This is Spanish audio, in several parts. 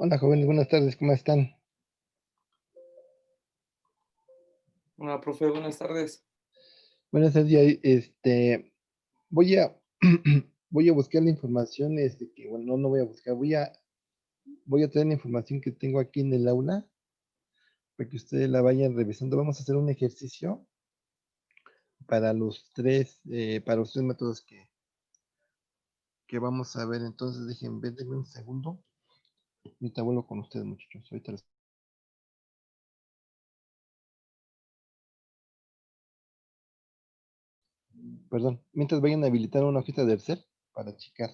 Hola jóvenes, buenas tardes, ¿cómo están? Hola, profe, buenas tardes. Buenas tardes, voy a voy a buscar la información, que bueno, no voy a buscar, voy a traer la información que tengo aquí en el aula para que ustedes la vayan revisando. Vamos a hacer un ejercicio para los tres métodos que vamos a ver. Entonces, denme un segundo. Ahorita vuelvo con ustedes, muchachos. Perdón, mientras vayan a habilitar una hojita de Excel para checar.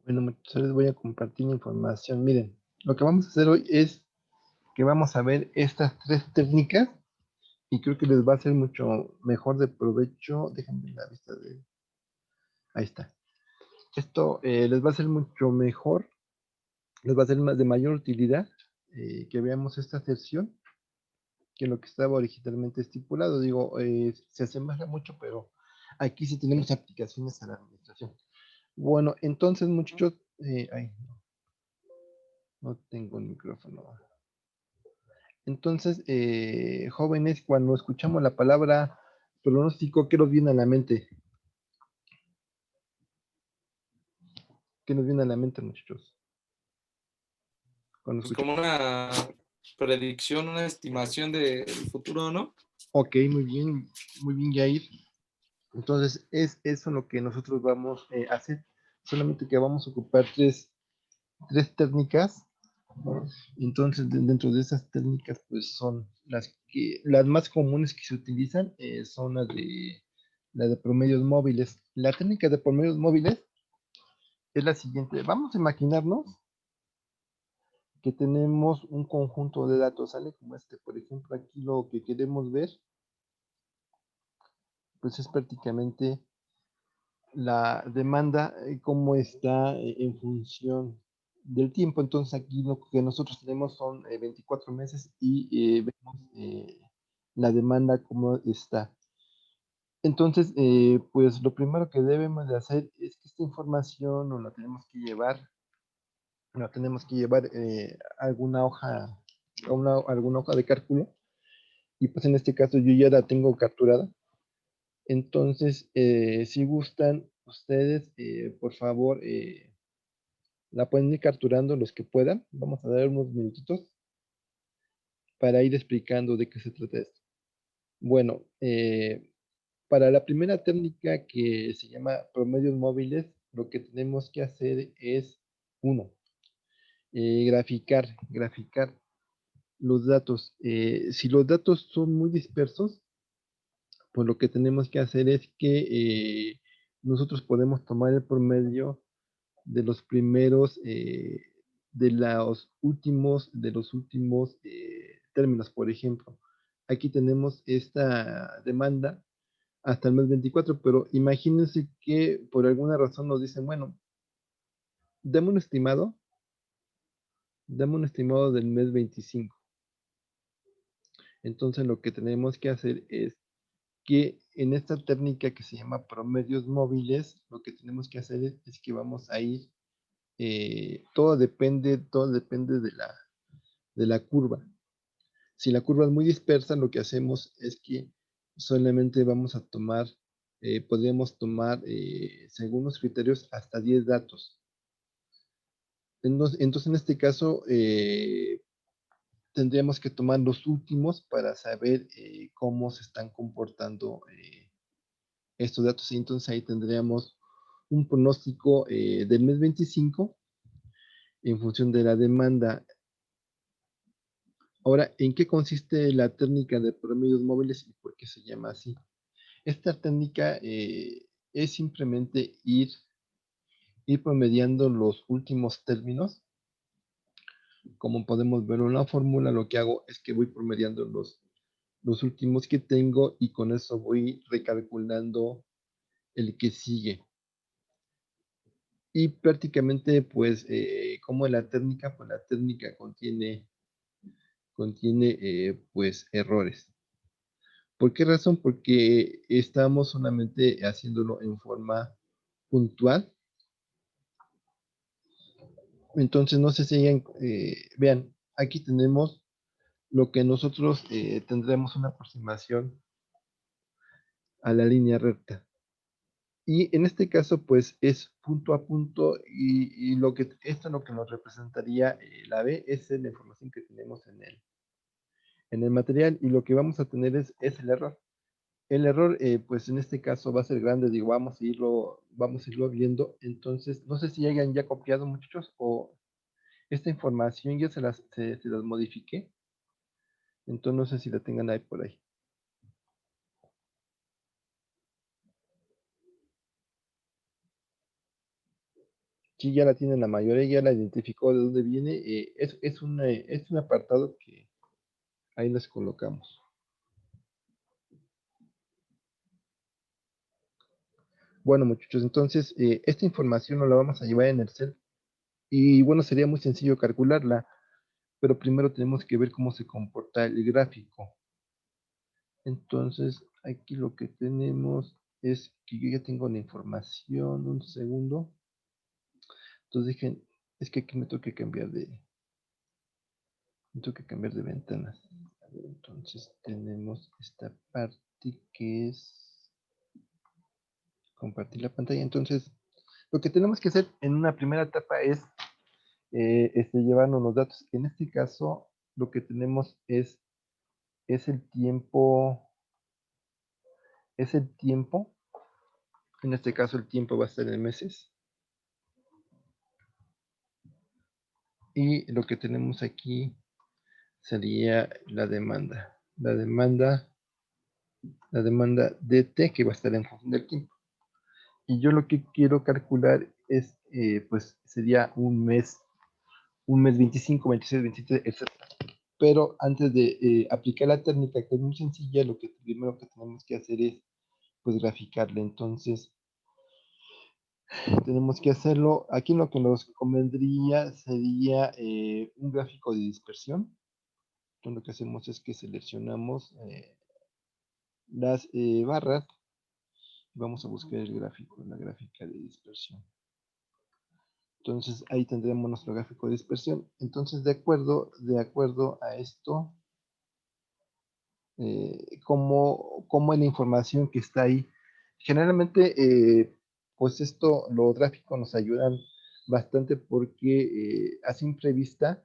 Bueno, muchachos, les voy a compartir información. Miren, lo que vamos a hacer hoy es que vamos a ver estas tres técnicas y creo que les va a ser mucho mejor de provecho. Déjenme ver la vista de... Ahí está. Esto les va a ser mucho mejor, les va a ser más de mayor utilidad que veamos esta sección que lo que estaba originalmente estipulado. Digo, se asemeja mucho, pero aquí sí tenemos aplicaciones a la administración. Bueno, entonces, muchachos, ay, no tengo el micrófono. Entonces, jóvenes, cuando escuchamos la palabra pronóstico, ¿qué nos viene a la mente? ¿Qué nos viene a la mente, muchachos? Cuando Pues escuchamos. como una predicción, una estimación del futuro, ¿no? Ok, muy bien, Jair. Entonces, es eso lo que nosotros vamos a hacer. Solamente que vamos a ocupar tres técnicas. Entonces, dentro de esas técnicas, pues son las más comunes que se utilizan, son las de promedios móviles. La técnica de promedios móviles es la siguiente. Vamos a imaginarnos que tenemos un conjunto de datos, ¿sale? Como este, por ejemplo, aquí lo que queremos ver, pues es prácticamente la demanda, cómo está en función del tiempo. Entonces aquí lo que nosotros tenemos son 24 meses y vemos la demanda cómo está. Entonces, pues lo primero que debemos de hacer es que esta información nos la tenemos que llevar a alguna hoja, alguna hoja de cálculo. Y pues en este caso yo ya la tengo capturada. Entonces, si gustan ustedes, por favor, la pueden ir capturando los que puedan. Vamos a dar unos minutitos para ir explicando de qué se trata esto. Bueno, para la primera técnica que se llama promedios móviles, lo que tenemos que hacer es, uno, graficar los datos. Si los datos son muy dispersos, pues lo que tenemos que hacer es que nosotros podemos tomar el promedio de los primeros, de los últimos términos. Por ejemplo, aquí tenemos esta demanda hasta el mes 24, pero imagínense que por alguna razón nos dicen, bueno, dame un estimado, dame un estimado del mes 25. Entonces lo que tenemos que hacer es que en esta técnica que se llama promedios móviles, lo que tenemos que hacer es que vamos a ir, todo depende de la curva. Si la curva es muy dispersa, lo que hacemos es que solamente vamos a tomar, podríamos tomar, según los criterios, hasta 10 datos. Entonces en este caso, tendríamos que tomar los últimos para saber cómo se están comportando estos datos. Y entonces ahí tendríamos un pronóstico del mes 25 en función de la demanda. Ahora, ¿en qué consiste la técnica de promedios móviles y por qué se llama así? Esta técnica es simplemente ir promediando los últimos términos. Como podemos ver en la fórmula, lo que hago es que voy promediando los últimos que tengo y con eso voy recalculando el que sigue. Y prácticamente, pues, como la técnica, pues la técnica contiene pues errores. ¿Por qué razón? Porque estamos solamente haciéndolo en forma puntual. Entonces, no sé si hayan, vean, aquí tenemos lo que nosotros tendremos una aproximación a la línea recta. Y en este caso, pues es punto a punto y esto lo que nos representaría la B es la información que tenemos en el material y lo que vamos a tener es el error. El error, pues en este caso va a ser grande, digo, vamos a irlo viendo. Entonces, no sé si hayan ya copiado, muchachos, o esta información ya se las modifiqué. Entonces, no sé si la tengan ahí por ahí. Sí, ya la tienen la mayoría, ya la identificó de dónde viene. Es un apartado que ahí les colocamos. Bueno, muchachos, entonces esta información nos la vamos a llevar en Excel y bueno, sería muy sencillo calcularla, pero primero tenemos que ver cómo se comporta el gráfico. Entonces, aquí lo que tenemos es que yo ya tengo la información, un segundo. Entonces, es que aquí me tengo que cambiar de ventanas. A ver, entonces tenemos esta parte que es compartir la pantalla. Entonces, lo que tenemos que hacer en una primera etapa es llevarnos los datos. En este caso, lo que tenemos es el tiempo, es el tiempo. En este caso, el tiempo va a ser en meses. Y lo que tenemos aquí sería la demanda. La demanda de T que va a estar en función del tiempo. Y yo lo que quiero calcular es, pues sería un mes 25, 26, 27, etcétera. Pero antes de aplicar la técnica, que es muy sencilla, lo que primero que tenemos que hacer es, pues, graficarla. Entonces, tenemos que hacerlo. Aquí lo que nos convendría sería un gráfico de dispersión. Entonces, lo que hacemos es que seleccionamos las barras. Vamos a buscar el gráfico, la gráfica de dispersión. Entonces ahí tendremos nuestro gráfico de dispersión. Entonces, de acuerdo a esto, cómo es la información que está ahí. Generalmente, pues los gráficos nos ayudan bastante porque a simple vista,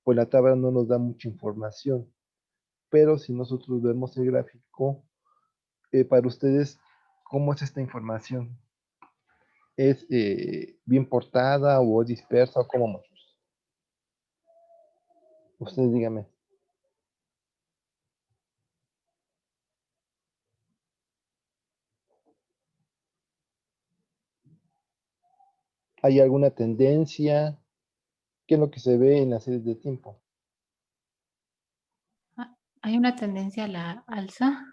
pues la tabla no nos da mucha información. Pero si nosotros vemos el gráfico, para ustedes, ¿cómo es esta información? ¿Es bien portada o dispersa o cómo, muchachos? Ustedes díganme. ¿Hay alguna tendencia? ¿Qué es lo que se ve en las series de tiempo? Hay una tendencia a la alza,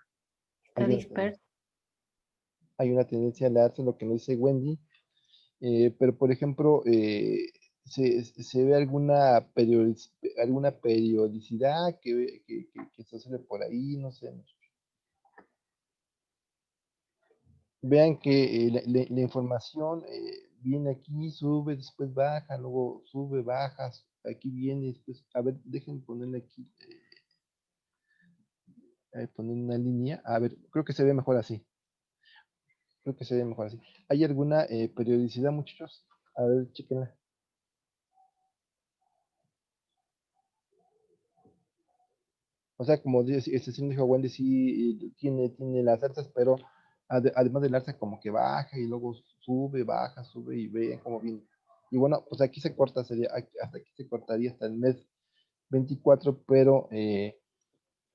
está Hay una, dispersa. hay una tendencia a la alza, lo que nos dice Wendy, pero por ejemplo, se ve alguna periodicidad que se suele por ahí, no sé. Vean que la información viene aquí, sube, después baja, luego sube, baja, aquí viene, después, a ver, dejen ponerle aquí, poner una línea, a ver, creo que se ve mejor así, creo que se ve mejor así. ¿Hay alguna periodicidad, muchachos? A ver, chequenla. O sea, como sí dijo Wendy, sí tiene las alzas, pero además del alza como que baja y luego sube, baja, sube y vean cómo viene. Y bueno, pues aquí se corta, hasta aquí se cortaría hasta el mes 24, pero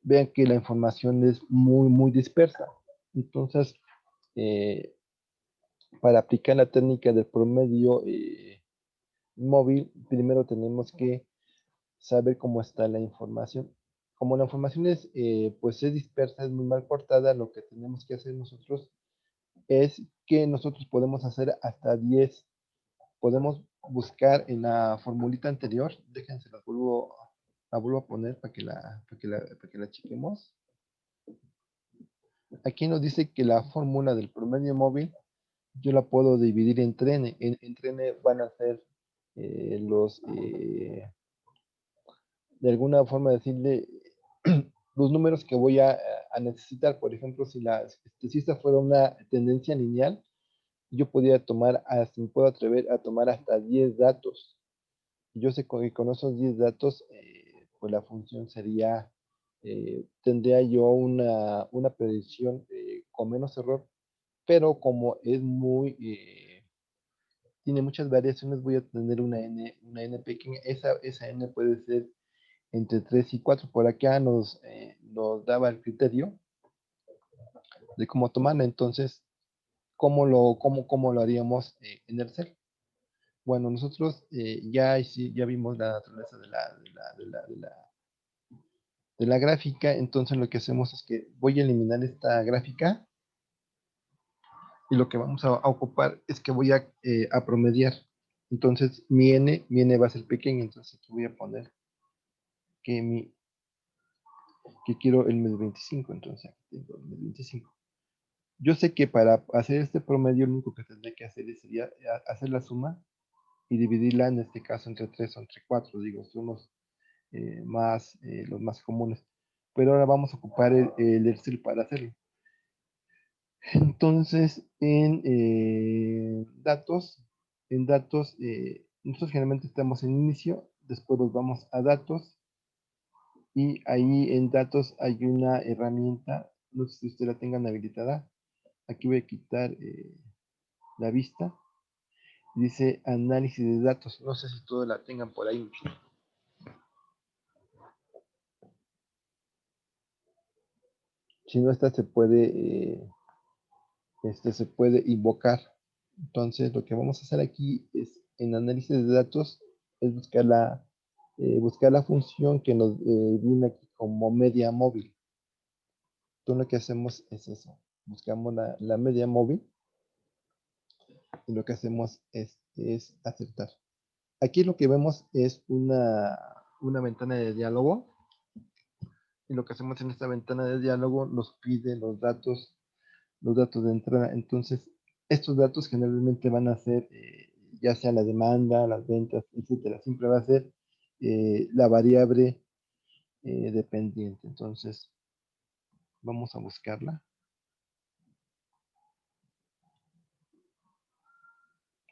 vean que la información es muy dispersa. Entonces, para aplicar la técnica del promedio móvil, primero tenemos que saber cómo está la información. Como la información es, pues es dispersa, es muy mal cortada, lo que tenemos que hacer nosotros es que nosotros podemos hacer hasta 10. Podemos buscar en la formulita anterior, déjense la vuelvo a poner para que la chequemos. Aquí nos dice que la fórmula del promedio móvil yo la puedo dividir en n. En n van a ser de alguna forma decirle los números que voy a necesitar. Por ejemplo, si esta fuera una tendencia lineal, yo podría tomar, me puedo atrever a tomar hasta 10 datos. Yo sé que con esos 10 datos, pues la función sería, tendría yo una predicción con menos error, pero como es tiene muchas variaciones, voy a tener una n pequeña. Esa n puede ser entre 3 y 4. Por acá nos daba el criterio de cómo tomarla. Entonces, ¿cómo lo haríamos en el cel? Bueno, nosotros ya vimos la naturaleza de la gráfica. Entonces, lo que hacemos es que voy a eliminar esta gráfica y lo que vamos a ocupar es que voy a promediar. Entonces, mi n va a ser pequeña. Entonces, aquí voy a poner que quiero el mes 25. Entonces, aquí tengo el mes 25. Yo sé que para hacer este promedio, lo único que tendría que hacer sería hacer la suma y dividirla, en este caso, entre 3 o entre 4. Digo, son los más comunes. Pero ahora vamos a ocupar el Excel para hacerlo. Entonces, en datos, nosotros generalmente estamos en inicio, después nos vamos a datos, y ahí en datos hay una herramienta, no sé si ustedes la tengan habilitada. Aquí voy a quitar la vista. Dice análisis de datos. No sé si todos la tengan por ahí. Si no, esta se puede invocar. Entonces, lo que vamos a hacer aquí es, en análisis de datos, es buscar la función que nos viene aquí como media móvil. Entonces, lo que hacemos es eso. Buscamos la media móvil y lo que hacemos es aceptar. Aquí lo que vemos es una ventana de diálogo, y lo que hacemos en esta ventana de diálogo nos pide los datos de entrada. Entonces, estos datos generalmente van a ser, ya sea la demanda, las ventas, etcétera. Siempre va a ser la variable dependiente. Entonces, vamos a buscarla.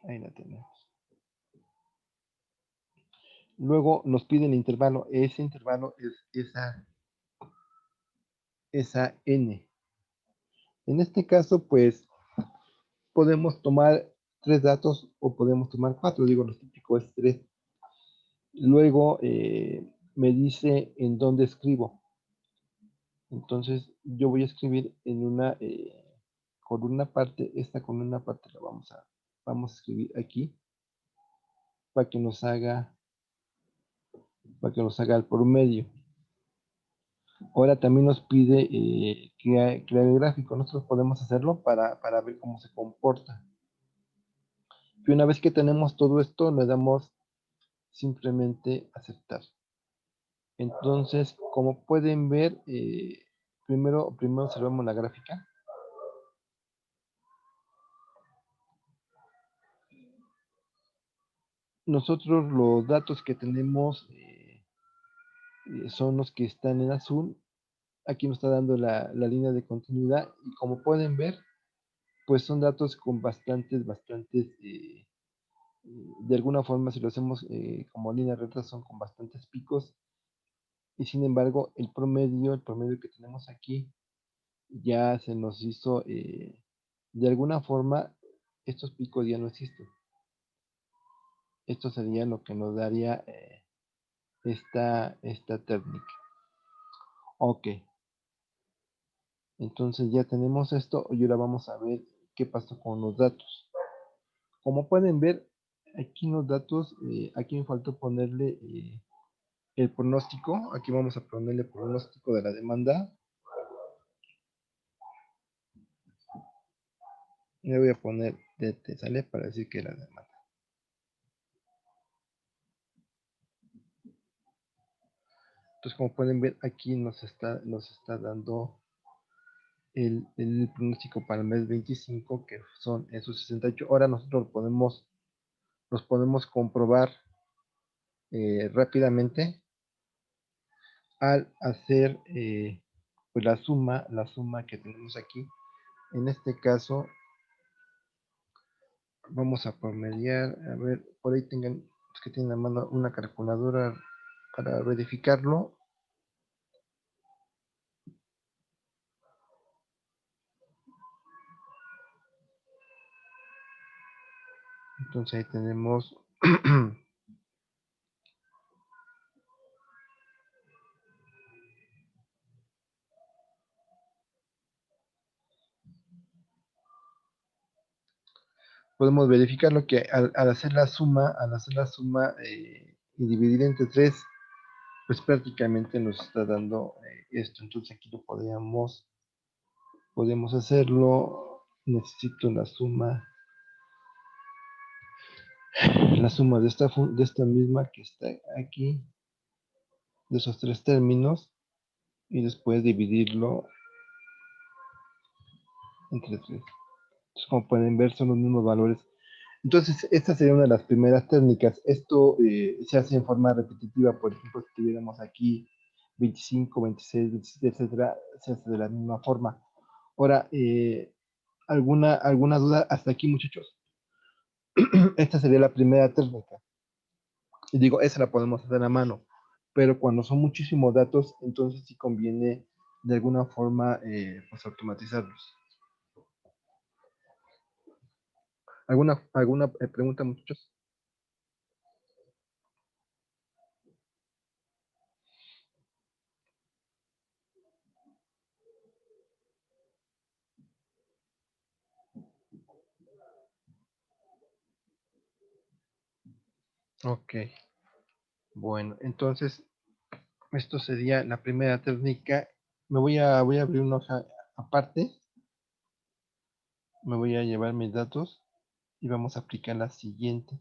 Ahí la tenemos. Luego nos pide el intervalo. Ese intervalo es esa n. En este caso, pues, podemos tomar 3 datos o podemos tomar 4. Digo, lo típico es 3. Luego me dice en dónde escribo. Entonces yo voy a escribir en con una parte. Esta con una parte la vamos a escribir aquí para que nos haga el promedio. Ahora también nos pide crear el gráfico. Nosotros podemos hacerlo para ver cómo se comporta. Y una vez que tenemos todo esto, le damos simplemente aceptar. Entonces, como pueden ver, primero observamos la gráfica. Nosotros los datos que tenemos son los que están en azul. Aquí nos está dando la línea de continuidad, y como pueden ver, pues son datos con bastantes, de alguna forma, si lo hacemos como línea recta, son con bastantes picos. Y sin embargo, el promedio que tenemos aquí ya se nos hizo, de alguna forma, estos picos ya no existen. Esto sería lo que nos daría esta técnica. Ok. Entonces ya tenemos esto y ahora vamos a ver qué pasó con los datos. Como pueden ver, aquí en los datos, aquí me faltó ponerle el pronóstico. Aquí vamos a ponerle pronóstico de la demanda. Le voy a poner DT, ¿sale? Para decir que la demanda. Entonces, como pueden ver, aquí nos está dando el pronóstico para el mes 25, que son esos 68. Ahora nosotros los podemos comprobar rápidamente al hacer pues la suma que tenemos aquí. En este caso, vamos a promediar, a ver, por ahí tengan, los que tienen a mano una calculadora para verificarlo. Entonces ahí tenemos podemos verificar lo que al hacer la suma, y dividir entre 3, pues prácticamente nos está dando esto. Entonces aquí lo podemos hacerlo. Necesito la suma de esta misma que está aquí, de esos 3 términos, y después dividirlo entre 3. Entonces, como pueden ver, son los mismos valores. Entonces, esta sería una de las primeras técnicas. Esto se hace en forma repetitiva. Por ejemplo, si tuviéramos aquí 25, 26, 27, etcétera, se hace de la misma forma. Ahora, ¿alguna duda hasta aquí, muchachos? Esta sería la primera técnica. Y digo, esa la podemos hacer a mano. Pero cuando son muchísimos datos, entonces sí conviene de alguna forma pues automatizarlos. ¿Alguna pregunta, muchachos? Ok. Bueno, entonces esto sería la primera técnica. Voy a abrir una hoja aparte. Me voy a llevar mis datos y vamos a aplicar la siguiente.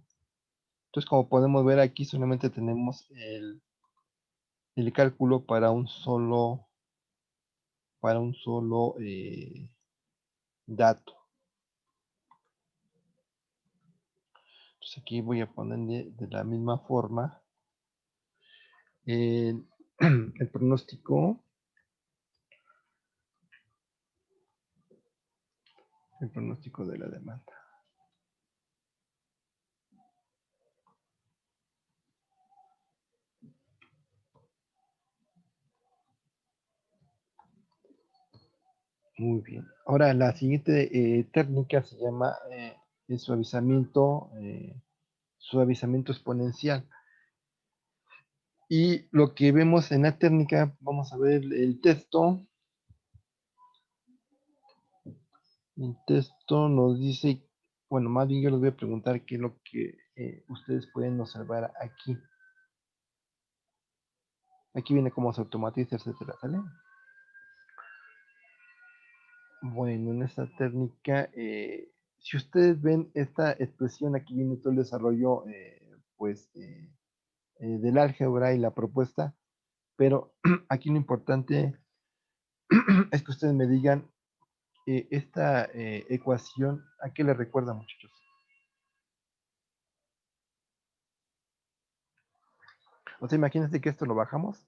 Entonces, como podemos ver aquí, solamente tenemos el cálculo para un solo dato. Entonces aquí voy a ponerle de la misma forma el, el pronóstico de la demanda. Muy bien. Ahora la siguiente técnica se llama el suavizamiento exponencial. Y lo que vemos en la técnica, vamos a ver el texto. El texto nos dice, bueno, más bien yo les voy a preguntar qué es lo que ustedes pueden observar aquí. Aquí viene cómo se automatiza, etcétera, ¿sale? Bueno, en esta técnica, si ustedes ven esta expresión, aquí viene todo el desarrollo, del álgebra y la propuesta, pero aquí lo importante es que ustedes me digan esta ecuación, ¿a qué le recuerda, muchachos? O sea, imagínense que esto lo bajamos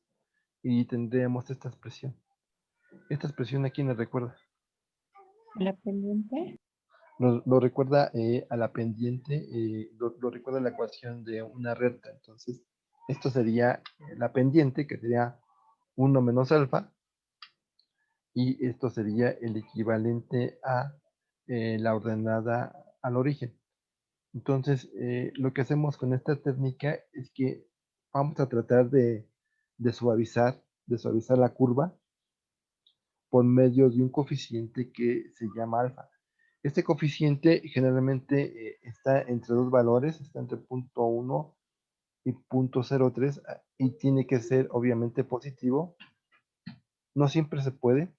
y tendríamos esta expresión. Esta expresión, ¿a quién le recuerda? La pendiente. Lo recuerda a la pendiente, lo recuerda a la ecuación de una recta. Entonces, esto sería la pendiente, que sería 1 menos alfa, y esto sería el equivalente a la ordenada al origen. Entonces, lo que hacemos con esta técnica es que vamos a tratar de suavizar la curva por medio de un coeficiente que se llama alfa. Este coeficiente generalmente está entre dos valores, está entre 0.1 y 0.03 y tiene que ser obviamente positivo. No siempre se puede,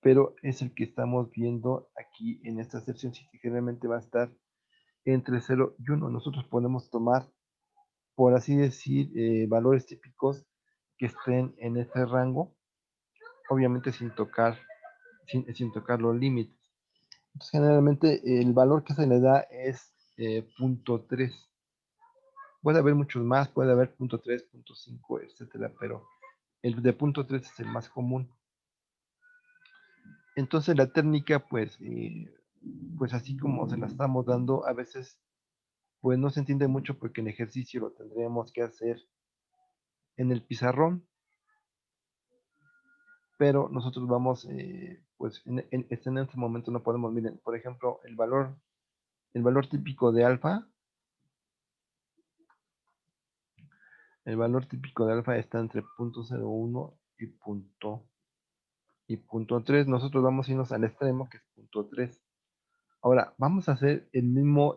pero es el que estamos viendo aquí en esta sección, que generalmente va a estar entre 0 y 1. Nosotros podemos tomar, por así decir, valores típicos que estén en este rango, obviamente sin tocar los límites. Entonces, generalmente el valor que se le da es 0.3. Puede haber muchos más, puede haber 0.3, 0.5, etcétera, pero el de 0.3 es el más común. Entonces la técnica, pues así como se la estamos dando, a veces pues no se entiende mucho porque el ejercicio lo tendríamos que hacer en el pizarrón, pero nosotros vamos, pues en este momento no podemos, miren, por ejemplo, el valor típico de alfa, está entre 0.01 y 0.3. Nosotros vamos a irnos al extremo, que es 0.3. Ahora, vamos a hacer el mismo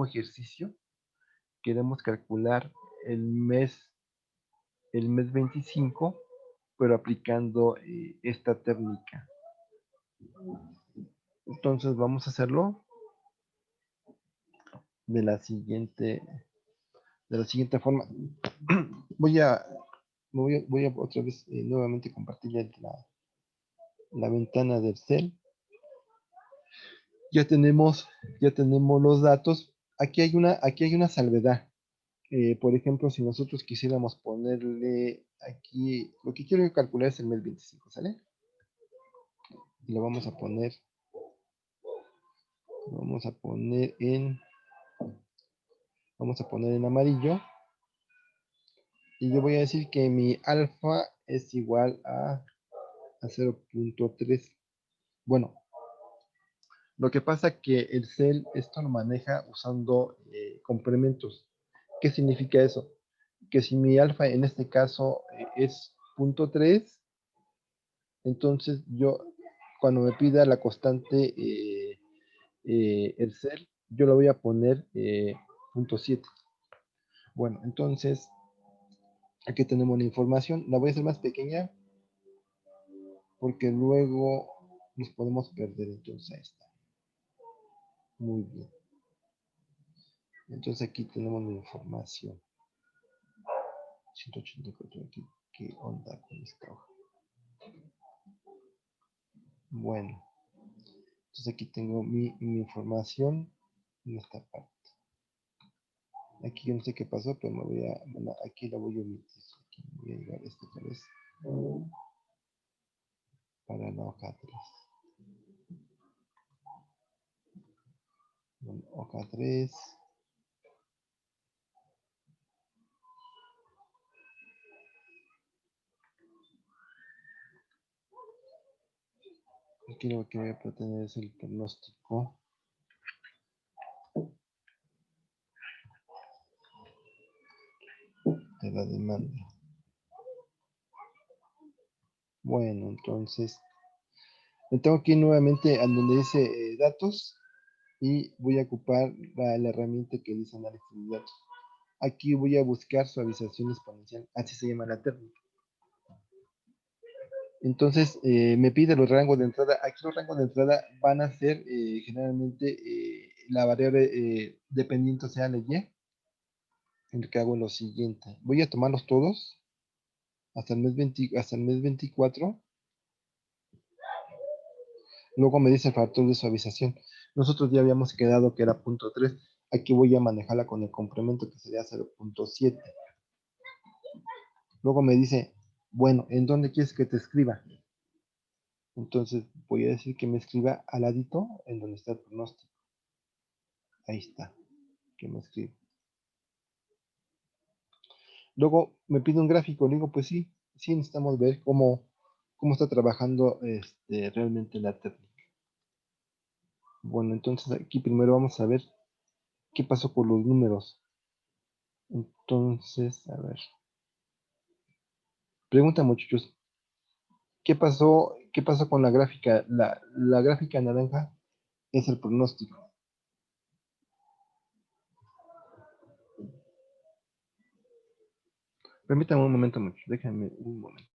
ejercicio. Queremos calcular el mes 25, pero aplicando esta técnica. Entonces vamos a hacerlo de la siguiente forma. voy a otra vez nuevamente compartir la ventana del Excel. Ya tenemos los datos. Aquí hay una salvedad. Por ejemplo, si nosotros quisiéramos ponerle aquí, lo que quiero calcular es el mes 25, ¿sale? Y lo vamos a poner en amarillo. Y yo voy a decir que mi alfa es igual a 0.3. Bueno, lo que pasa que el Excel esto lo maneja usando complementos. ¿Qué significa eso? Que si mi alfa en este caso es 0.3, entonces yo cuando me pida la constante el Excel, yo lo voy a poner 0.7. Bueno, entonces aquí tenemos la información. La voy a hacer más pequeña porque luego nos podemos perder. Entonces ahí está. Muy bien. Entonces aquí tenemos la información. 184 aquí. ¿Qué onda con esta hoja? Bueno. Entonces aquí tengo mi información en esta parte. Aquí yo no sé qué pasó, pero aquí la voy a omitir. Aquí voy a llevar esto otra vez. Para la hoja 3. Bueno, hoja 3. Aquí lo que voy a pretender es el pronóstico de la demanda. Bueno, entonces me tengo que ir nuevamente a donde dice datos y voy a ocupar la herramienta que dice análisis de datos. Aquí voy a buscar suavización exponencial, así se llama la técnica. Entonces me pide los rangos de entrada. Aquí los rangos de entrada van a ser generalmente la variable dependiente, o sea, la y. En el que hago lo siguiente. Voy a tomarlos todos hasta el mes 24. Luego me dice el factor de suavización. Nosotros ya habíamos quedado que era 0.3. Aquí voy a manejarla con el complemento que sería 0.7. Luego me dice, bueno, ¿en dónde quieres que te escriba? Entonces voy a decir que me escriba al ladito en donde está el pronóstico. Ahí está, que me escriba. Luego me pide un gráfico. Le digo, pues sí necesitamos ver cómo está trabajando realmente la técnica. Bueno, entonces aquí primero vamos a ver qué pasó con los números. Entonces, a ver. Pregunta, muchachos, ¿qué pasó con la gráfica? La gráfica naranja es el pronóstico. Permítame un momento, muchachos. Déjenme un momento.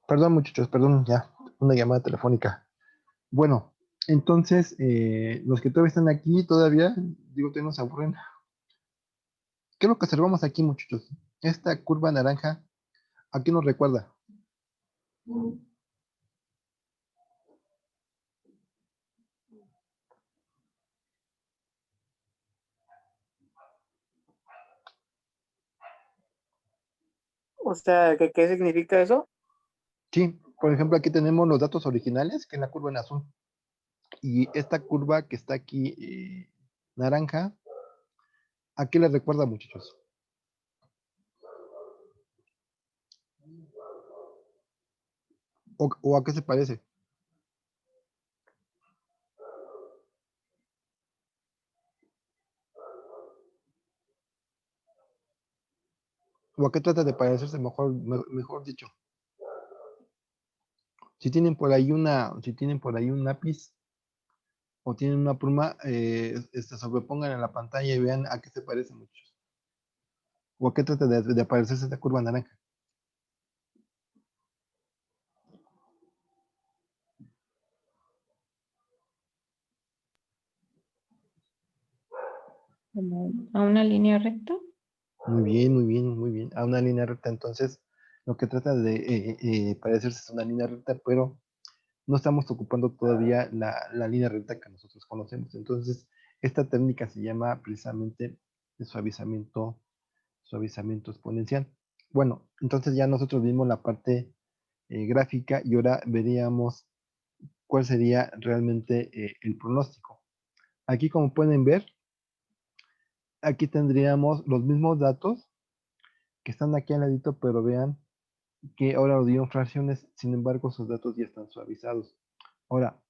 Perdón, muchachos, perdón, ya, una llamada telefónica. Bueno, entonces, los que todavía están aquí, todavía, digo, que nos aburren. ¿Qué es lo que observamos aquí, muchachos? Esta curva naranja, ¿a qué nos recuerda? O sea, ¿qué significa eso? Sí, por ejemplo, aquí tenemos los datos originales, que es la curva en azul. Y esta curva que está aquí, naranja, ¿a qué le recuerda, muchachos? ¿O a qué se parece? ¿O a qué trata de parecerse, mejor dicho? Si tienen por ahí un lápiz o tienen una pluma, sobrepongan en la pantalla y vean a qué se parece, muchachos. ¿O a qué trata de parecerse esta curva naranja? Como a una línea recta. Muy bien, muy bien, muy bien. A una línea recta, entonces, lo que trata de parecerse es una línea recta, pero no estamos ocupando todavía la línea recta que nosotros conocemos. Entonces, esta técnica se llama precisamente de suavizamiento exponencial. Bueno, entonces ya nosotros vimos la parte gráfica y ahora veríamos cuál sería realmente el pronóstico. Aquí, como pueden ver, aquí tendríamos los mismos datos que están aquí al ladito, pero vean que ahora lo dieron fracciones, sin embargo, sus datos ya están suavizados. Ahora,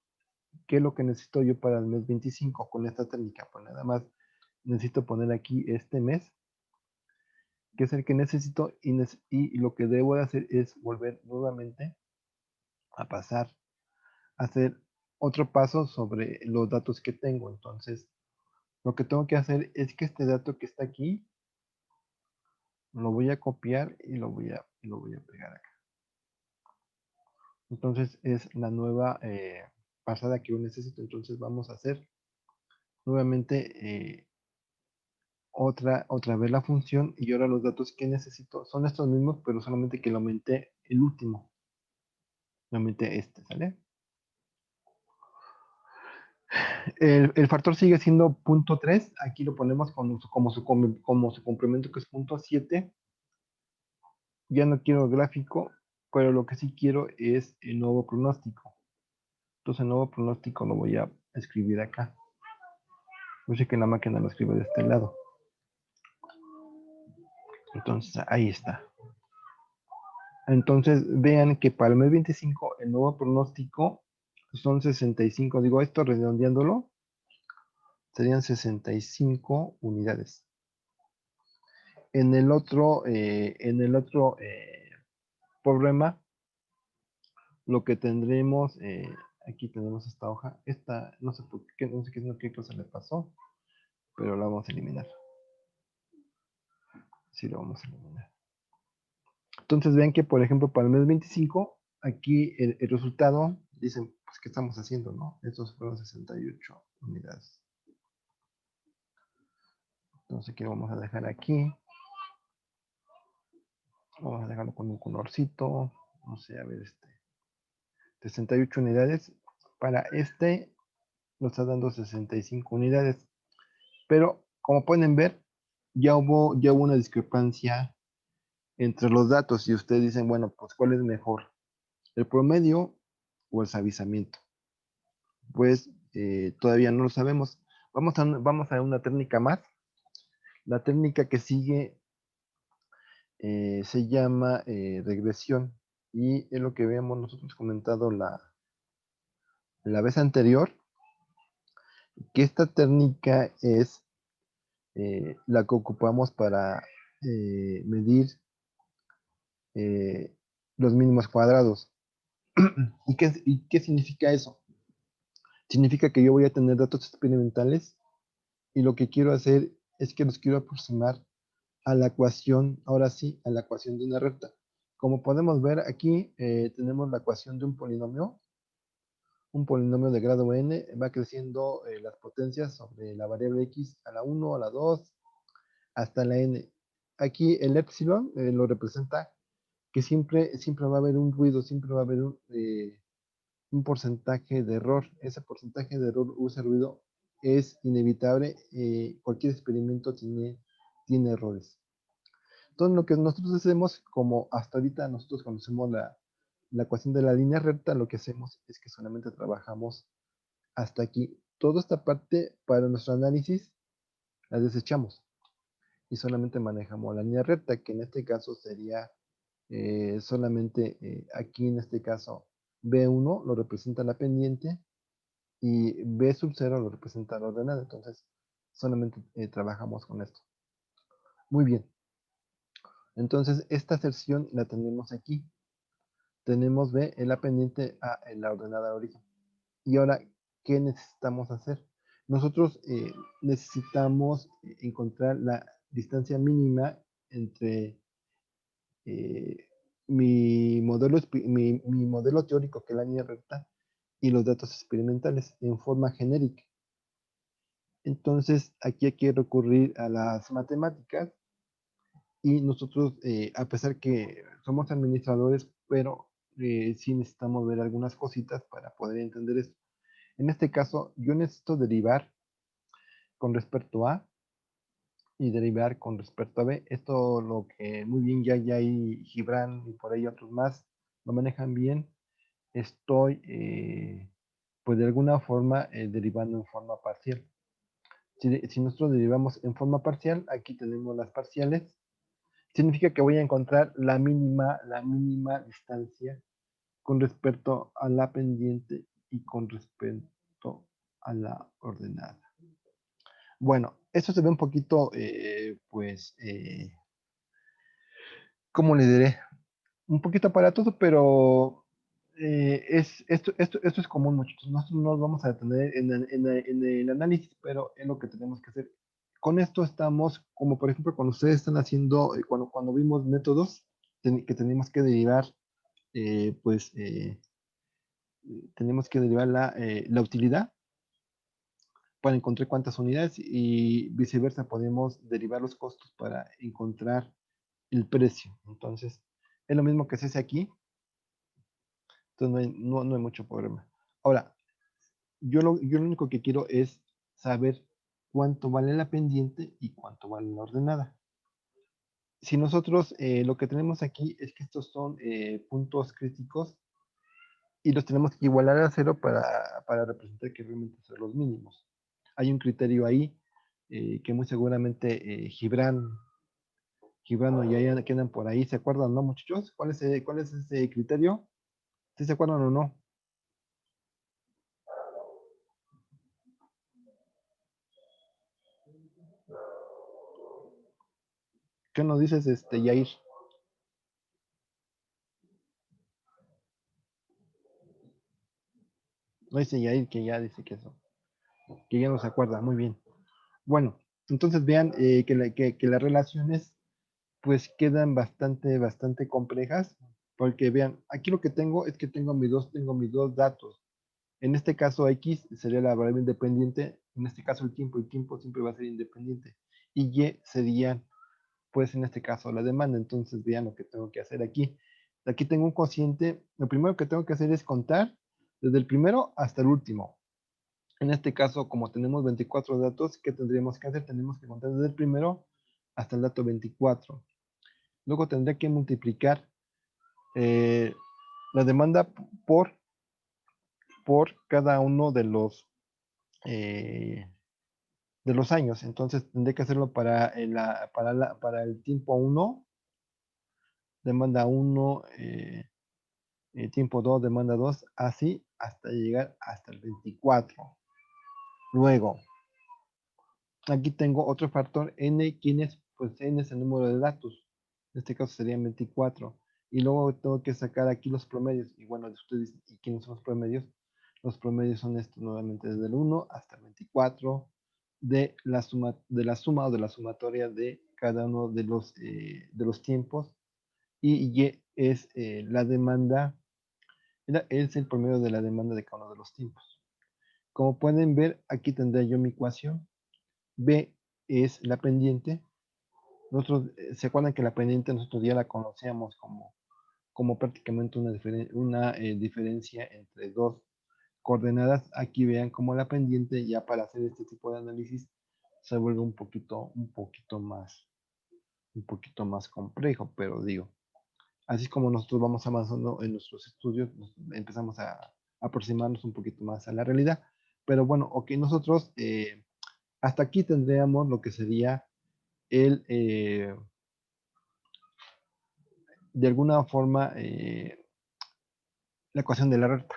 ¿qué es lo que necesito yo para el mes 25 con esta técnica? Pues nada más necesito poner aquí este mes, que es el que necesito, y lo que debo de hacer es volver nuevamente a pasar, a hacer otro paso sobre los datos que tengo. Entonces, lo que tengo que hacer es que este dato que está aquí, lo voy a copiar y lo voy a pegar acá. Entonces, es la nueva pasada que yo necesito. Entonces, vamos a hacer nuevamente otra vez la función y ahora los datos que necesito son estos mismos, pero solamente que lo aumenté el último. Lo aumenté este, ¿sale? El factor sigue siendo 0.3. Aquí lo ponemos como su complemento, que es 0.7. Ya no quiero el gráfico, pero lo que sí quiero es el nuevo pronóstico. Entonces el nuevo pronóstico lo voy a escribir acá. Yo sé que la máquina lo escribe de este lado. Entonces ahí está. Entonces vean que para el mes 25 el nuevo pronóstico son 65. Digo, esto redondeándolo serían 65 unidades. En el otro problema, lo que tendremos, aquí tenemos esta hoja, esta, no sé por qué, no sé qué cosa le pasó, pero la vamos a eliminar. Sí, la vamos a eliminar. Entonces vean que, por ejemplo, para el mes 25, aquí el resultado, dicen, pues, ¿qué estamos haciendo, no? Estos fueron 68 unidades. Entonces, ¿qué vamos a dejar aquí? Vamos a dejarlo con un colorcito, no sé, a ver, 68 unidades. Para este, nos está dando 65 unidades. Pero, como pueden ver, ya hubo una discrepancia entre los datos y ustedes dicen, bueno, pues ¿cuál es mejor? ¿El promedio o el suavizamiento? Pues todavía no lo sabemos. Vamos a una técnica más. La técnica que sigue se llama regresión y es lo que habíamos nosotros comentado la vez anterior, que esta técnica es la que ocupamos para medir eh, los mínimos cuadrados. ¿Y qué significa eso? Significa que yo voy a tener datos experimentales y lo que quiero hacer es que los quiero aproximar a la ecuación, ahora sí, a la ecuación de una recta. Como podemos ver aquí, tenemos la ecuación de un polinomio. Un polinomio de grado n va creciendo las potencias sobre la variable x a la 1, a la 2, hasta la n. Aquí el epsilon lo representa que siempre va a haber un ruido, siempre va a haber un porcentaje de error. Ese porcentaje de error o ese ruido es inevitable. Cualquier experimento tiene errores. Entonces, lo que nosotros hacemos, como hasta ahorita nosotros conocemos la ecuación de la línea recta, lo que hacemos es que solamente trabajamos hasta aquí. Toda esta parte para nuestro análisis la desechamos y solamente manejamos la línea recta, que en este caso sería solamente aquí en este caso B1 lo representa la pendiente y B sub 0 lo representa la ordenada. Entonces, solamente trabajamos con esto. Muy bien. Entonces, esta sección la tenemos aquí. Tenemos B en la pendiente, A en la ordenada origen. Y ahora, ¿qué necesitamos hacer? Nosotros necesitamos encontrar la distancia mínima entre mi modelo teórico, que es la línea recta, y los datos experimentales en forma genérica. Entonces, aquí hay que recurrir a las matemáticas y nosotros, a pesar que somos administradores, pero sí necesitamos ver algunas cositas para poder entender esto. En este caso, yo necesito derivar con respecto a y derivar con respecto a b. Esto lo que muy bien ya hay Gibran y por ahí otros más lo manejan bien. Estoy, pues de alguna forma, derivando en forma parcial. Si nosotros derivamos en forma parcial, aquí tenemos las parciales. Significa que voy a encontrar la mínima distancia con respecto a la pendiente y con respecto a la ordenada. Bueno, esto se ve un poquito, pues, ¿cómo le diré? Un poquito aparatoso, pero esto es común, muchachos. Nosotros no nos vamos a detener en el análisis, pero es lo que tenemos que hacer. Con esto estamos, como por ejemplo, cuando ustedes están haciendo, cuando vimos métodos que tenemos que derivar, pues, tenemos que derivar la utilidad para encontrar cuántas unidades y viceversa, podemos derivar los costos para encontrar el precio. Entonces, es lo mismo que se hace aquí. Entonces, no hay mucho problema. Ahora, yo lo único que quiero es saber cuánto vale la pendiente y cuánto vale la ordenada. Si nosotros lo que tenemos aquí es que estos son puntos críticos y los tenemos que igualar a cero para representar que realmente son los mínimos. Hay un criterio ahí que muy seguramente Gibran o Yayan quedan por ahí, ¿se acuerdan, no, muchachos? ¿Cuál es ese criterio? ¿Sí se acuerdan o no? ¿Qué nos dices, Yair? No dice Yair que ya dice que ya no se acuerda, muy bien. Bueno, entonces vean que las relaciones pues quedan bastante complejas, porque vean, aquí lo que tengo es que tengo mis dos datos. En este caso X sería la variable independiente, en este caso el tiempo siempre va a ser independiente, y Y serían, pues en este caso la demanda. Entonces vean lo que tengo que hacer aquí. Aquí tengo un cociente, lo primero que tengo que hacer es contar desde el primero hasta el último. En este caso, como tenemos 24 datos, ¿qué tendríamos que hacer? Tenemos que contar desde el primero hasta el dato 24. Luego tendré que multiplicar eh, la demanda por cada uno eh, de los años. Entonces tendré que hacerlo para el tiempo 1, demanda 1, tiempo 2, demanda 2, así hasta llegar hasta el 24. Luego, aquí tengo otro factor n, pues n es el número de datos. En este caso serían 24. Y luego tengo que sacar aquí los promedios. Y bueno, ustedes, ¿y quiénes son los promedios? Los promedios son estos nuevamente desde el 1 hasta el 24 de la suma o de la sumatoria de cada uno de los tiempos y Y es la demanda, es el promedio de la demanda de cada uno de los tiempos. Como pueden ver, aquí tendré yo mi ecuación. B es la pendiente. Nosotros, ¿se acuerdan que la pendiente nosotros ya la conocíamos como prácticamente una diferencia entre dos coordenadas? Aquí vean cómo la pendiente ya para hacer este tipo de análisis se vuelve un poquito más complejo, pero digo, así es como nosotros vamos avanzando en nuestros estudios, empezamos a aproximarnos un poquito más a la realidad. Pero bueno, ok, nosotros hasta aquí tendríamos lo que sería el, de alguna forma, la ecuación de la recta.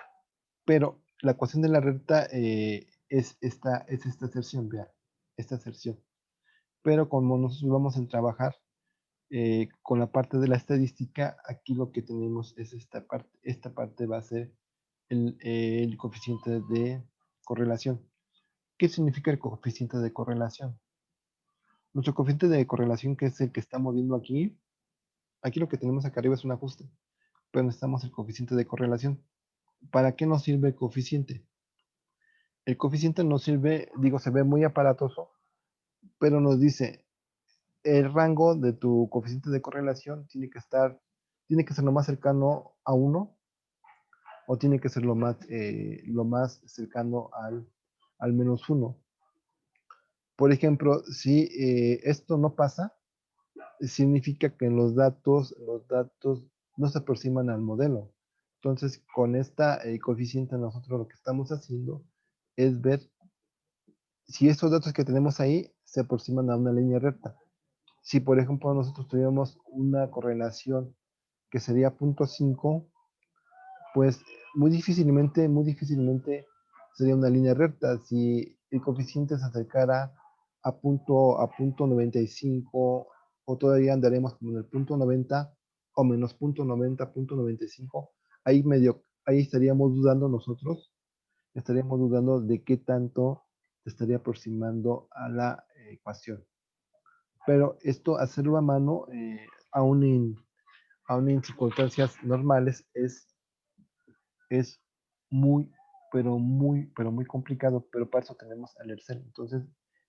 Pero la ecuación de la recta es esta aserción, vean, esta aserción. Pero como nosotros vamos a trabajar con la parte de la estadística, aquí lo que tenemos es esta parte. Esta parte va a ser el coeficiente de correlación. ¿Qué significa el coeficiente de correlación? Nuestro coeficiente de correlación, que es el que estamos viendo aquí lo que tenemos acá arriba es un ajuste, pero necesitamos el coeficiente de correlación. ¿Para qué nos sirve el coeficiente? El coeficiente nos sirve, digo, se ve muy aparatoso, pero nos dice el rango de tu coeficiente de correlación tiene que ser lo más cercano a 1 o tiene que ser lo más cercano al menos 1. Por ejemplo, si esto no pasa, significa que los datos no se aproximan al modelo. Entonces, con esta coeficiente nosotros lo que estamos haciendo es ver si estos datos que tenemos ahí se aproximan a una línea recta. Si, por ejemplo, nosotros tuviéramos una correlación que sería 0.5, pues muy difícilmente sería una línea recta. Si el coeficiente se acercara a punto 95, o todavía andaremos como en el punto 90 o menos punto 90, punto 95, ahí estaríamos dudando de qué tanto se estaría aproximando a la ecuación. Pero esto, hacerlo a mano, aún en circunstancias normales, es muy, pero muy complicado, pero para eso tenemos el Excel. Entonces,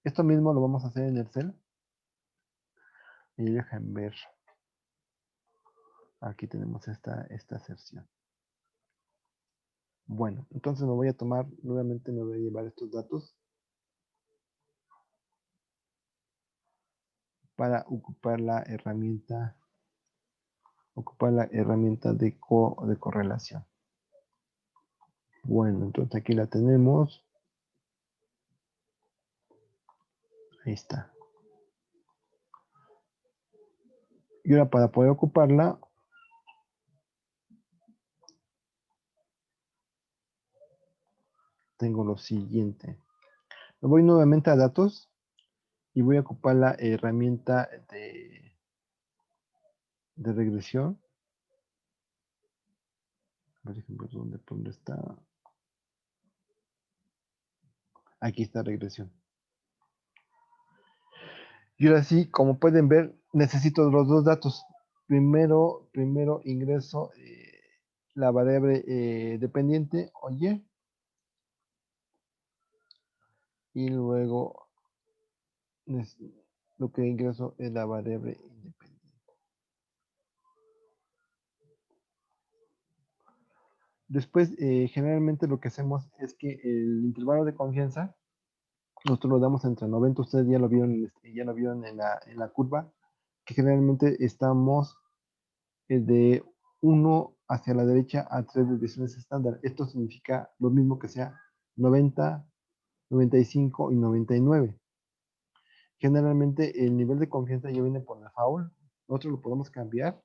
esto mismo lo vamos a hacer en Excel. Y dejen ver. Aquí tenemos esta aserción. Bueno, entonces nuevamente me voy a llevar estos datos para ocupar la herramienta de correlación. Bueno, entonces aquí la tenemos. Ahí está. Y ahora para poder ocuparla, tengo lo siguiente. Me voy nuevamente a datos y voy a ocupar la herramienta de regresión. Por ejemplo, ¿dónde está? Aquí está regresión. Y ahora sí, como pueden ver, necesito los dos datos. Primero ingreso la variable dependiente, oye, y luego lo que ingreso es la variable independiente. Después, generalmente lo que hacemos es que el intervalo de confianza nosotros lo damos entre 90. Ustedes ya lo vieron, en la curva, que generalmente estamos de 1 hacia la derecha a 3 desviaciones estándar. Esto significa lo mismo que sea 90, 95 y 99. Generalmente el nivel de confianza ya viene por default. Nosotros lo podemos cambiar.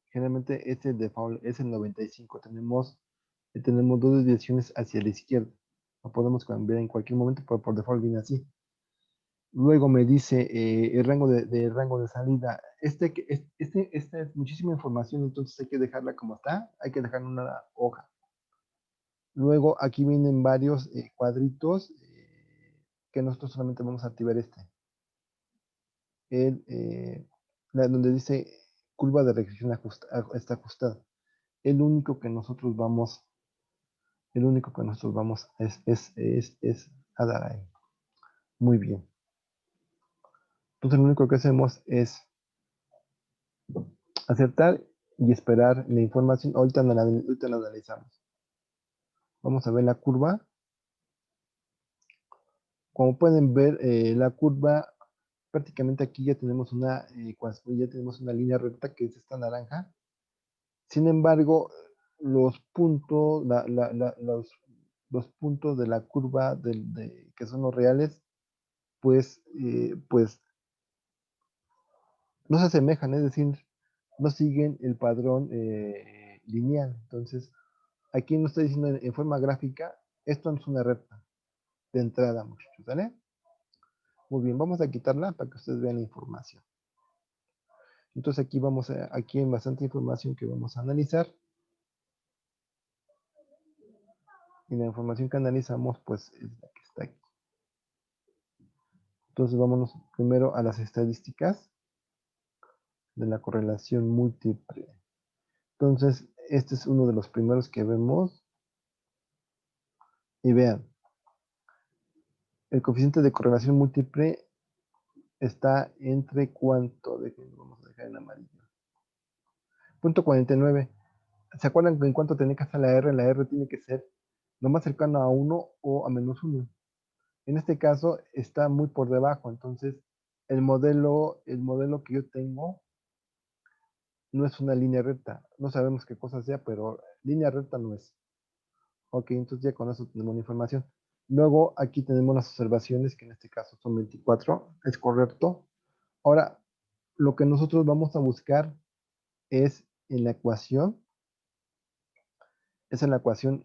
Generalmente este default es el 95. Tenemos dos desviaciones hacia la izquierda. Lo podemos cambiar en cualquier momento, pero por default viene así. Luego me dice el rango de salida. Esta es muchísima información, entonces hay que dejarla como está. Hay que dejar una hoja. Luego aquí vienen varios cuadritos que nosotros solamente vamos a activar este. Donde dice curva de regresión está ajustada. El único que nosotros vamos es a dar ahí. Muy bien. Entonces lo único que hacemos es aceptar y esperar la información. Ahorita la analizamos. Vamos a ver la curva. Como pueden ver, la curva, prácticamente aquí ya tenemos una línea recta que es esta naranja. Sin embargo, los puntos, los puntos de la curva que son los reales, pues no se asemejan, es decir, no siguen el padrón lineal. Entonces, aquí nos está diciendo en forma gráfica, esto no es una recta de entrada, muchachos, ¿vale? Muy bien, vamos a quitarla para que ustedes vean la información. Entonces aquí hay bastante información que vamos a analizar. Y la información que analizamos, pues, es la que está aquí. Entonces, vámonos primero a las estadísticas de la correlación múltiple. Entonces, este es uno de los primeros que vemos. Y vean, el coeficiente de correlación múltiple está entre cuánto, vamos a dejar en amarillo. 0.49. ¿Se acuerdan en cuánto tenía que estar la R? La R tiene que ser lo más cercano a 1 o a -1. En este caso está muy por debajo, entonces el modelo que yo tengo no es una línea recta. No sabemos qué cosa sea, pero línea recta no es. Ok, entonces ya con eso tenemos la información. Luego aquí tenemos las observaciones, que en este caso son 24, es correcto. Ahora, lo que nosotros vamos a buscar es en la ecuación,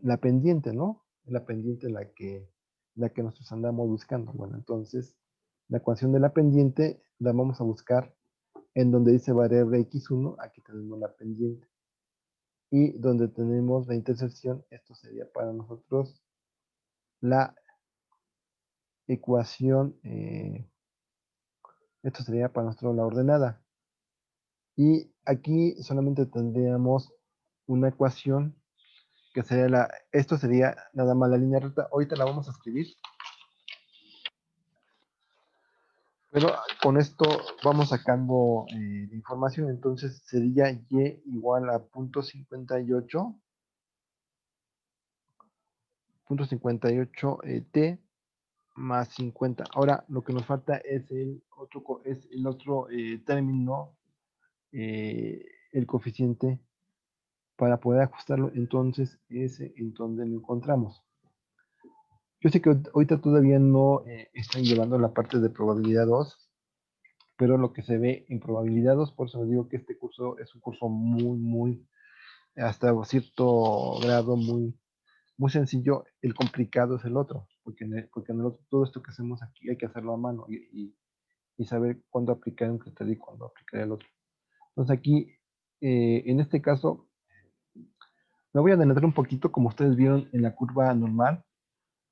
la pendiente, ¿no? La pendiente la que nosotros andamos buscando. Bueno, entonces, la ecuación de la pendiente la vamos a buscar en donde dice variable x1, aquí tenemos la pendiente. Y donde tenemos la intersección, esto sería para nosotros la ecuación, esto sería para nosotros la ordenada. Y aquí solamente tendríamos una ecuación que sería esto sería nada más la línea recta. Ahorita la vamos a escribir. Pero con esto vamos sacando la información. Entonces sería y igual a 0.58 t más 50. Ahora lo que nos falta es el otro término, el coeficiente para poder ajustarlo. Entonces ese en donde lo encontramos. Yo sé que ahorita todavía no están llevando la parte de probabilidad 2, pero lo que se ve en probabilidad 2, por eso les digo que este curso es un curso muy, hasta cierto grado muy sencillo. El complicado es el otro, porque en el otro, todo esto que hacemos aquí hay que hacerlo a mano y saber cuándo aplicar un criterio y cuándo aplicar el otro. Entonces aquí, en este caso, me voy a adelantar un poquito, como ustedes vieron en la curva normal.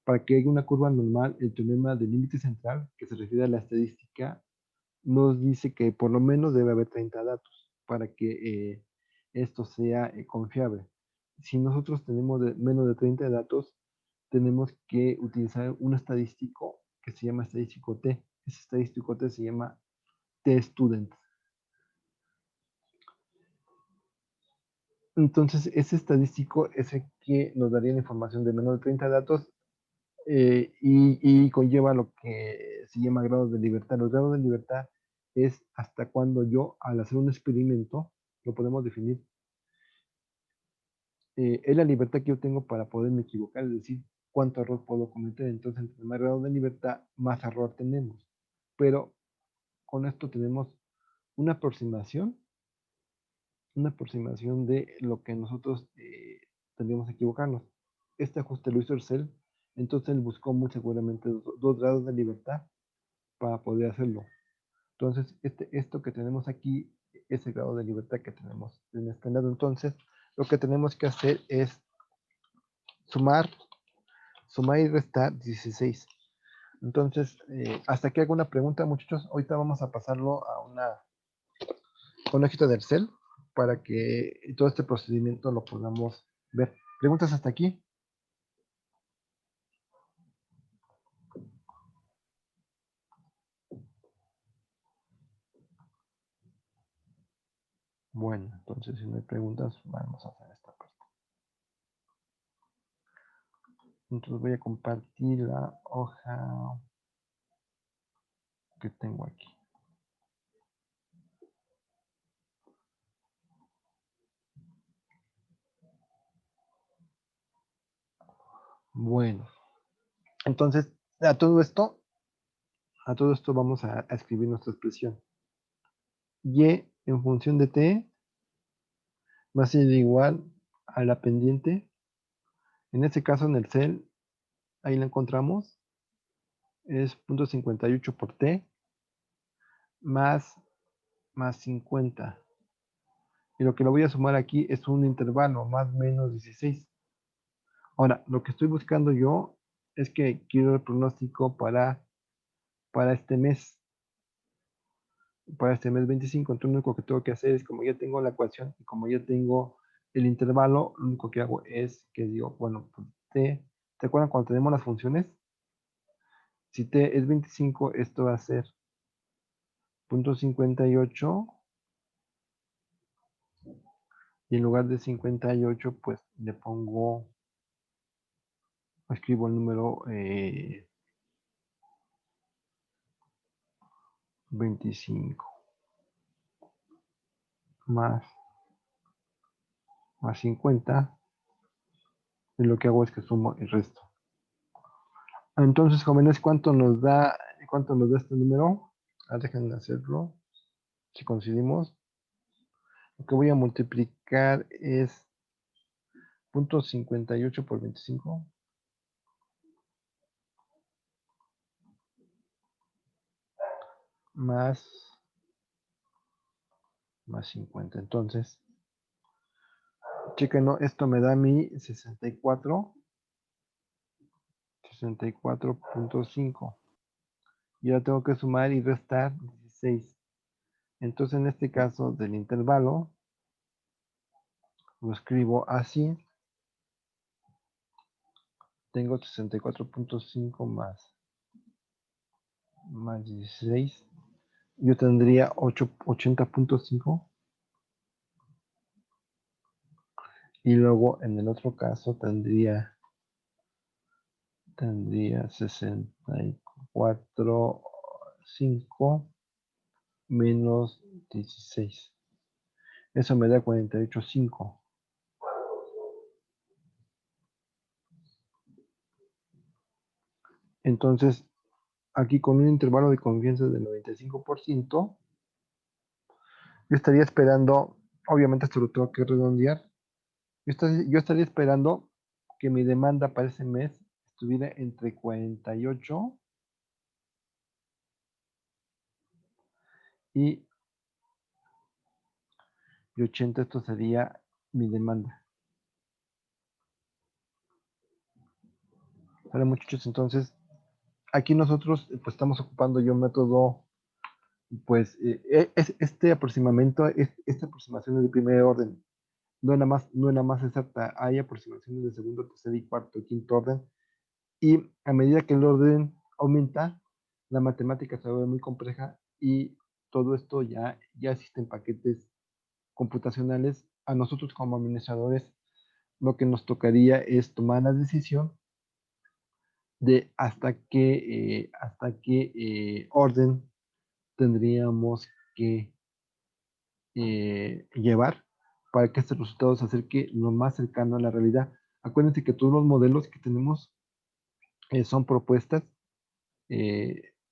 Para que haya una curva normal, el teorema del límite central, que se refiere a la estadística, nos dice que por lo menos debe haber 30 datos para que esto sea confiable. Si nosotros tenemos menos de 30 datos, tenemos que utilizar un estadístico que se llama estadístico T. Ese estadístico T se llama T-Student. Entonces, ese estadístico es el que nos daría la información de menos de 30 datos y conlleva lo que se llama grados de libertad. Los grados de libertad es hasta cuando yo, al hacer un experimento, lo podemos definir, es la libertad que yo tengo para poderme equivocar, es decir, cuánto error puedo cometer. Entonces, entre más grado de libertad, más error tenemos. Pero con esto tenemos una aproximación de lo que nosotros tendríamos que equivocarnos. Este ajuste lo hizo Excel, entonces él buscó muy seguramente dos grados de libertad para poder hacerlo. Entonces, esto que tenemos aquí es el grado de libertad que tenemos en este lado. Entonces, lo que tenemos que hacer es sumar y restar 16. Entonces, hasta aquí alguna pregunta, muchachos. Ahorita vamos a pasarlo una hojita del Excel para que todo este procedimiento lo podamos ver. ¿Preguntas hasta aquí? Bueno, entonces si no hay preguntas, vamos a hacer esta parte. Entonces voy a compartir la hoja que tengo aquí. Bueno, entonces a todo esto vamos a escribir nuestra expresión. Y en función de t va a ser igual a la pendiente. En este caso en el cel, ahí la encontramos, es 0.58 por t más 50. Y lo que lo voy a sumar aquí es un intervalo, más menos 16. Ahora, lo que estoy buscando yo es que quiero el pronóstico para este mes. Para este mes 25. Entonces, lo único que tengo que hacer es, como ya tengo la ecuación y como ya tengo el intervalo, lo único que hago es que digo, bueno, pues ¿te acuerdan cuando tenemos las funciones? Si t es 25, esto va a ser 0.58 y en lugar de 58, pues le pongo, escribo el número 25 más 50 y lo que hago es que sumo el resto. Entonces, jóvenes, ¿cuánto nos da este número? Déjenme hacerlo. Si coincidimos, lo que voy a multiplicar es 0.58 por 25 más 50. Entonces, chequenlo, esto me da mi 64.5. Y ahora tengo que sumar y restar 16. Entonces, en este caso del intervalo, lo escribo así. Tengo 64.5 más 16. Yo tendría 80.5. Y luego en el otro caso tendría 64.5 menos 16. Eso me da 48.5. Entonces, aquí con un intervalo de confianza del 95%, yo estaría esperando, obviamente esto lo tengo que redondear, yo estaría esperando que mi demanda para ese mes estuviera entre 48 y 80. Esto sería mi demanda. ¿Vale, muchachos? Entonces, aquí nosotros pues estamos ocupando yo un método, pues esta aproximación es de primer orden. No es nada más exacta. Hay aproximaciones de segundo, tercer y cuarto, quinto orden. Y a medida que el orden aumenta, la matemática se vuelve muy compleja y todo esto ya existen paquetes computacionales. A nosotros como administradores, lo que nos tocaría es tomar la decisión de hasta qué orden tendríamos que llevar para que este resultado se acerque lo más cercano a la realidad. Acuérdense que todos los modelos que tenemos son propuestas,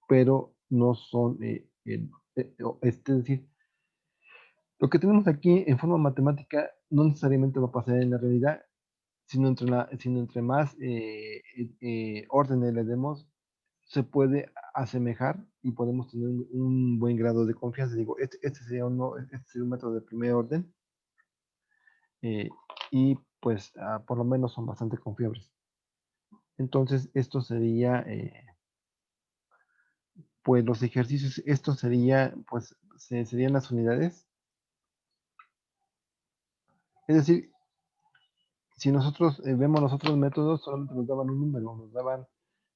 pero no son, es decir, lo que tenemos aquí en forma matemática no necesariamente va a pasar en la realidad, sino entre más órdenes le demos, se puede asemejar y podemos tener un buen grado de confianza. Digo, este sería un método de primer orden y pues por lo menos son bastante confiables. Entonces, esto sería, pues los ejercicios, esto sería, pues serían las unidades Es decir, si nosotros vemos los otros métodos, solamente nos daban un número, nos daban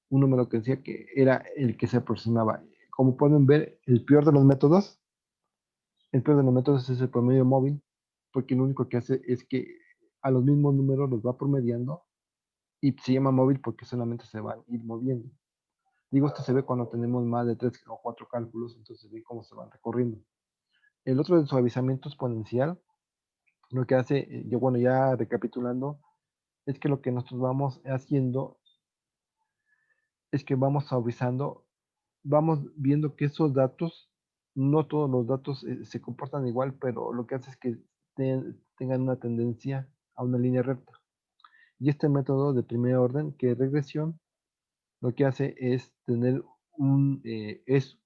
un número que decía que era el que se aproximaba. Como pueden ver, el peor de los métodos es el promedio móvil, porque lo único que hace es que a los mismos números los va promediando y se llama móvil porque solamente se van a ir moviendo. Digo, esto se ve cuando tenemos más de 3 o 4 cálculos, entonces ve cómo se van recorriendo. El otro de suavizamiento exponencial, lo que hace, yo bueno, ya recapitulando, es que lo que nosotros vamos haciendo es que vamos suavizando, vamos viendo que esos datos, no todos los datos se comportan igual, pero lo que hace es que tengan una tendencia a una línea recta. Y este método de primer orden, que es regresión, lo que hace es tener es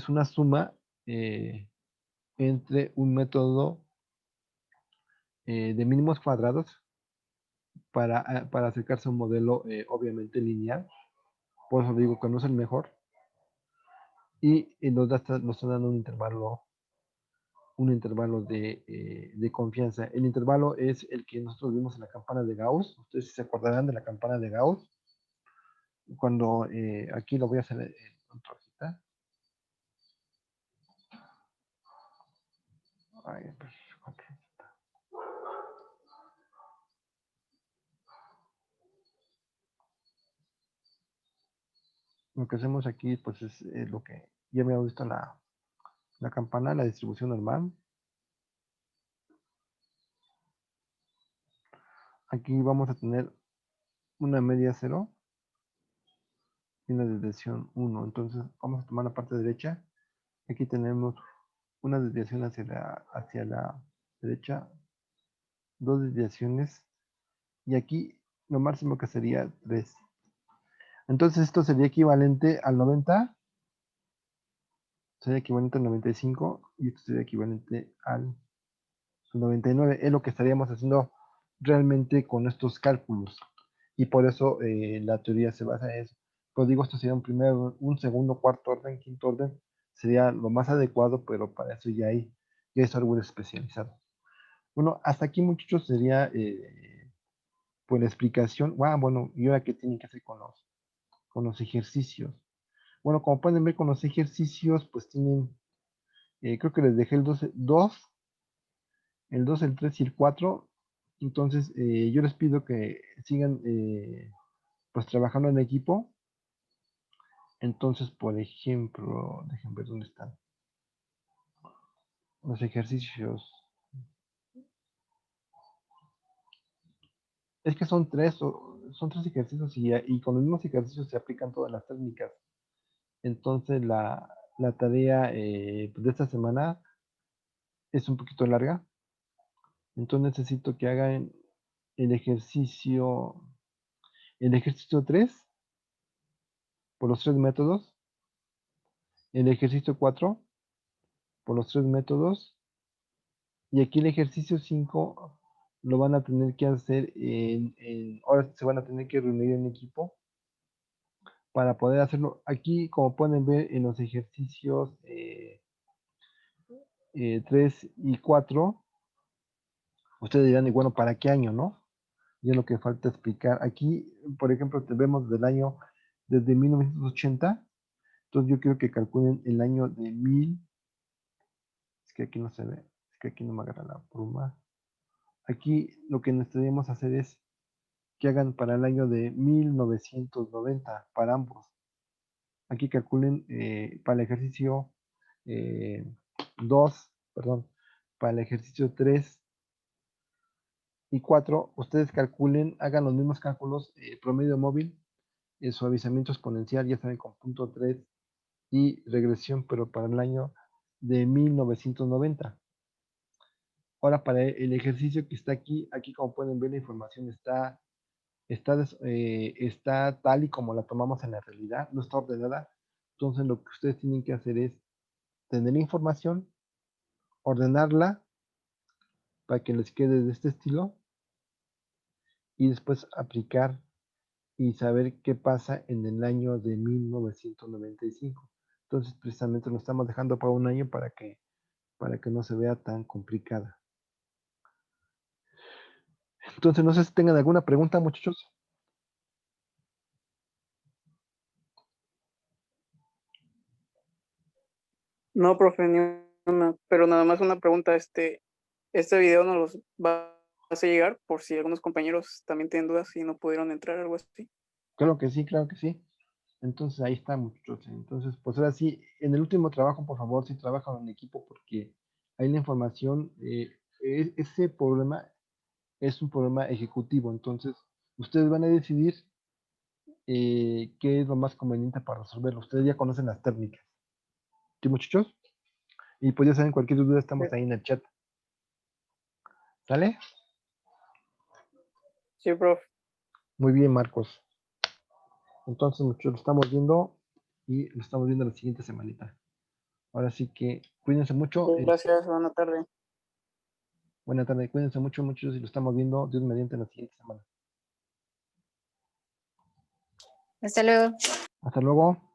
una suma entre un método de mínimos cuadrados para acercarse a un modelo obviamente lineal. Por eso digo que no es el mejor. Y nos está dando un intervalo de confianza. El intervalo es el que nosotros vimos en la campana de Gauss. Ustedes se acordarán de la campana de Gauss. Cuando aquí lo voy a hacer en otra hojita. Ay, pues, lo que hacemos aquí pues es lo que ya me ha visto la campana, la distribución normal. Aquí vamos a tener una media 0 y una desviación 1. Entonces vamos a tomar la parte derecha. Aquí tenemos una desviación hacia la derecha, dos desviaciones y aquí lo máximo que sería 3. Entonces esto sería equivalente al 90, sería equivalente al 95 y esto sería equivalente al 99. Es lo que estaríamos haciendo realmente con estos cálculos y por eso la teoría se basa en eso. Pues digo, esto sería un primero, un segundo, cuarto orden, quinto orden, sería lo más adecuado, pero para eso ya es algo especializado. Bueno, hasta aquí muchachos sería pues la explicación. Bueno, ¿y ahora qué tienen que hacer con los ejercicios? Bueno, como pueden ver con los ejercicios, pues tienen, creo que les dejé el 2, el 3 y el 4. Entonces, yo les pido que sigan pues trabajando en equipo. Entonces, por ejemplo, déjenme ver dónde están los ejercicios. Es que son tres ejercicios y con los mismos ejercicios se aplican todas las técnicas. Entonces, la tarea pues, de esta semana es un poquito larga. Entonces, necesito que hagan el ejercicio, el ejercicio 3 por los 3 métodos, el ejercicio 4 por los 3 métodos, y aquí el ejercicio 5 lo van a tener que hacer ahora se van a tener que reunir en equipo para poder hacerlo. Aquí, como pueden ver en los ejercicios 3 y 4, ustedes dirán, y bueno, ¿para qué año, no? Y es lo que falta explicar. Aquí, por ejemplo, vemos desde 1980. Entonces yo quiero que calculen el año de 1000. Es que aquí no se ve. Es que aquí no me agarra la pluma. Aquí lo que necesitaríamos hacer es que hagan para el año de 1990 para ambos. Aquí calculen para el ejercicio 2, perdón, para el ejercicio 3 y 4, ustedes calculen, hagan los mismos cálculos, promedio móvil, suavizamiento exponencial, ya saben, con punto 3 y regresión, pero para el año de 1990. Ahora, para el ejercicio que está aquí como pueden ver, la información está tal y como la tomamos en la realidad, no está ordenada. Entonces, lo que ustedes tienen que hacer es tener información, ordenarla para que les quede de este estilo y después aplicar y saber qué pasa en el año de 1995. Entonces, precisamente lo estamos dejando para un año para para que no se vea tan complicada. Entonces, no sé si tengan alguna pregunta, muchachos. No, profe, ni una, pero nada más una pregunta, este video nos los va a hacer llegar por si algunos compañeros también tienen dudas y no pudieron entrar, algo así. Claro que sí, claro que sí. Entonces, ahí está, muchachos. Entonces, pues ahora sí, en el último trabajo, por favor, sí trabajan en equipo porque hay la información, ese problema es un problema ejecutivo. Entonces, ustedes van a decidir qué es lo más conveniente para resolverlo. Ustedes ya conocen las técnicas. ¿Sí, muchachos? Y pues ya saben, cualquier duda estamos ahí en el chat. ¿Sale? Sí, profe. Muy bien, Marcos. Entonces, muchachos, lo estamos viendo y lo estamos viendo la siguiente semanita. Ahora sí que cuídense mucho. Gracias, buena tarde. Buena tarde, cuídense mucho, muchachos, y lo estamos viendo Dios mediante la siguiente semana. Hasta luego. Hasta luego.